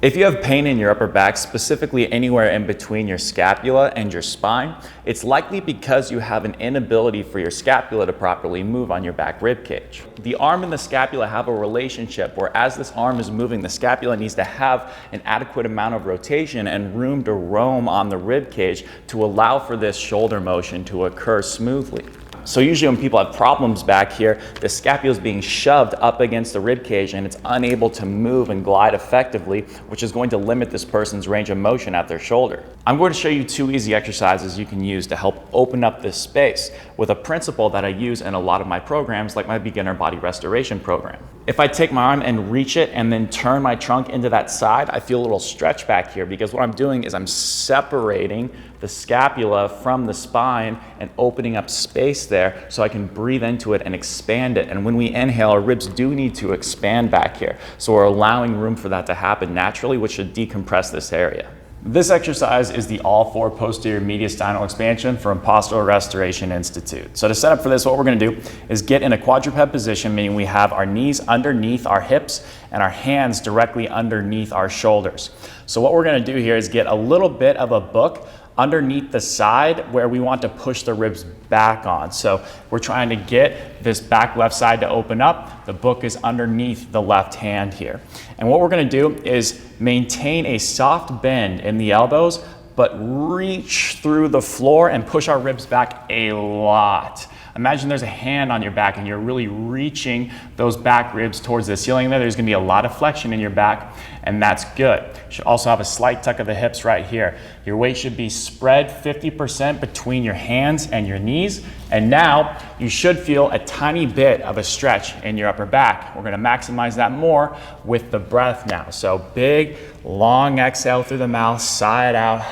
If you have pain in your upper back, specifically anywhere in between your scapula and your spine, it's likely because you have an inability for your scapula to properly move on your back rib cage. The arm and the scapula have a relationship where as this arm is moving, the scapula needs to have an adequate amount of rotation and room to roam on the rib cage to allow for this shoulder motion to occur smoothly. So usually when people have problems back here, the scapula is being shoved up against the rib cage and it's unable to move and glide effectively, which is going to limit this person's range of motion at their shoulder. I'm going to show you 2 easy exercises you can use to help open up this space with a principle that I use in a lot of my programs, like my beginner body restoration program. If I take my arm and reach it and then turn my trunk into that side, I feel a little stretch back here because what I'm doing is I'm separating the scapula from the spine and opening up space there so I can breathe into it and expand it. And when we inhale, our ribs do need to expand back here. So we're allowing room for that to happen naturally, which should decompress this area. This exercise is the all 4 posterior mediastinal expansion from Postural Restoration Institute. So to set up for this, what we're going to do is get in a quadruped position, meaning we have our knees underneath our hips and our hands directly underneath our shoulders. So what we're going to do here is get a little bit of a book underneath the side where we want to push the ribs back on. So we're trying to get this back left side to open up. The book is underneath the left hand here. And what we're going to do is maintain a soft bend in the elbows, but reach through the floor and push our ribs back a lot. Imagine there's a hand on your back and you're really reaching those back ribs towards the ceiling there. There's going to be a lot of flexion in your back, and that's good. You should also have a slight tuck of the hips right here. Your weight should be spread 50% between your hands and your knees. And now you should feel a tiny bit of a stretch in your upper back. We're going to maximize that more with the breath now. So big, long exhale through the mouth, side out.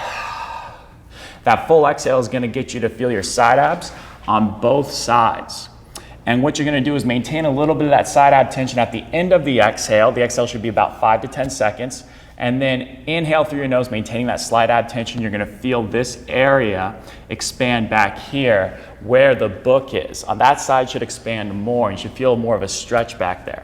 That full exhale is going to get you to feel your side abs on both sides. And what you're going to do is maintain a little bit of that side ab tension at the end of the exhale. The exhale should be about 5 to 10 seconds. And then inhale through your nose, maintaining that slight ab tension. You're going to feel this area expand back here where the book is. On that side should expand more. You should feel more of a stretch back there.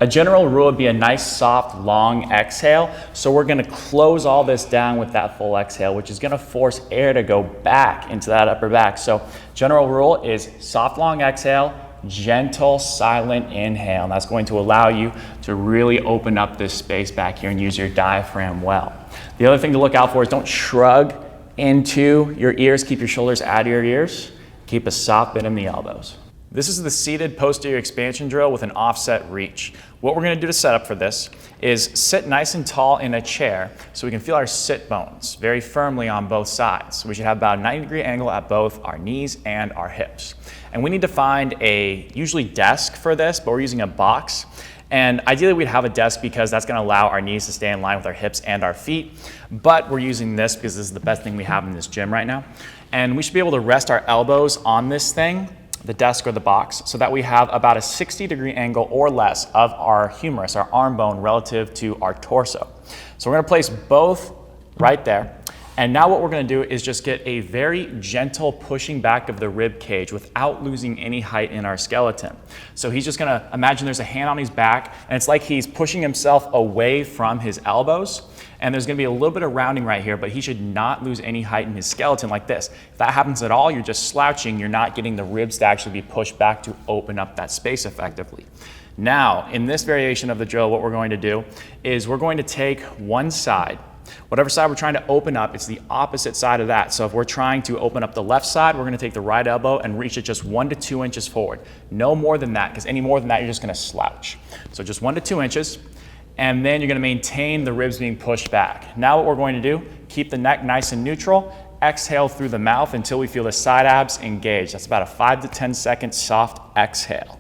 A general rule would be a nice, soft, long exhale. So we're going to close all this down with that full exhale, which is going to force air to go back into that upper back. So general rule is soft, long exhale, gentle, silent inhale. And that's going to allow you to really open up this space back here and use your diaphragm well. The other thing to look out for is don't shrug into your ears. Keep your shoulders out of your ears. Keep a soft bend in the elbows. This is the seated posterior expansion drill with an offset reach. What we're going to do to set up for this is sit nice and tall in a chair so we can feel our sit bones very firmly on both sides. We should have about a 90-degree angle at both our knees and our hips. And we need to find a usually desk for this, but we're using a box. And ideally we'd have a desk because that's going to allow our knees to stay in line with our hips and our feet. But we're using this because this is the best thing we have in this gym right now. And we should be able to rest our elbows on this thing, the desk or the box, so that we have about a 60-degree angle or less of our humerus, our arm bone, relative to our torso. So we're going to place both right there. And now what we're going to do is just get a very gentle pushing back of the rib cage without losing any height in our skeleton. So he's just going to imagine there's a hand on his back, and it's like he's pushing himself away from his elbows. And there's going to be a little bit of rounding right here, but he should not lose any height in his skeleton like this. If that happens at all, you're just slouching. You're not getting the ribs to actually be pushed back to open up that space effectively. Now, in this variation of the drill, what we're going to do is we're going to take one side. Whatever side we're trying to open up, it's the opposite side of that. So if we're trying to open up the left side, we're going to take the right elbow and reach it just 1 to 2 inches forward. No more than that, because any more than that, you're just going to slouch. So just 1 to 2 inches. And then you're going to maintain the ribs being pushed back. Now what we're going to do, keep the neck nice and neutral, exhale through the mouth until we feel the side abs engage. That's about a 5 to 10 second soft exhale.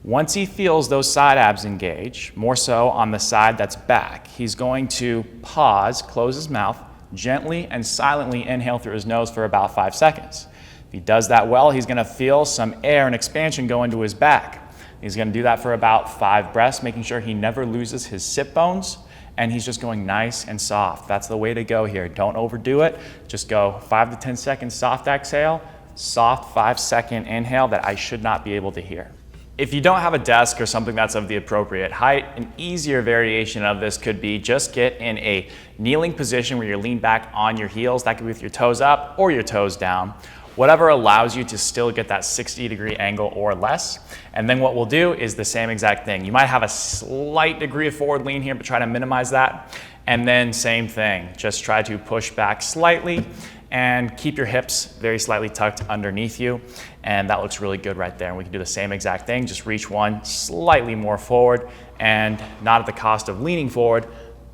Once he feels those side abs engage, more so on the side that's back, he's going to pause, close his mouth, gently and silently inhale through his nose for about 5 seconds. If he does that well, he's going to feel some air and expansion go into his back. He's going to do that for about 5 breaths, making sure he never loses his sit bones, and he's just going nice and soft. That's the way to go here. Don't overdo it. Just go 5 to 10 seconds soft exhale, soft 5-second inhale that I should not be able to hear. If you don't have a desk or something that's of the appropriate height, an easier variation of this could be just get in a kneeling position where you're leaned back on your heels. That could be with your toes up or your toes down. Whatever allows you to still get that 60-degree angle or less. And then what we'll do is the same exact thing. You might have a slight degree of forward lean here, but try to minimize that. And then same thing, just try to push back slightly and keep your hips very slightly tucked underneath you. And that looks really good right there. And we can do the same exact thing, just reach one slightly more forward and not at the cost of leaning forward,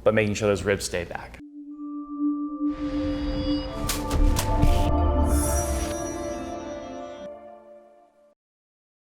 but making sure those ribs stay back.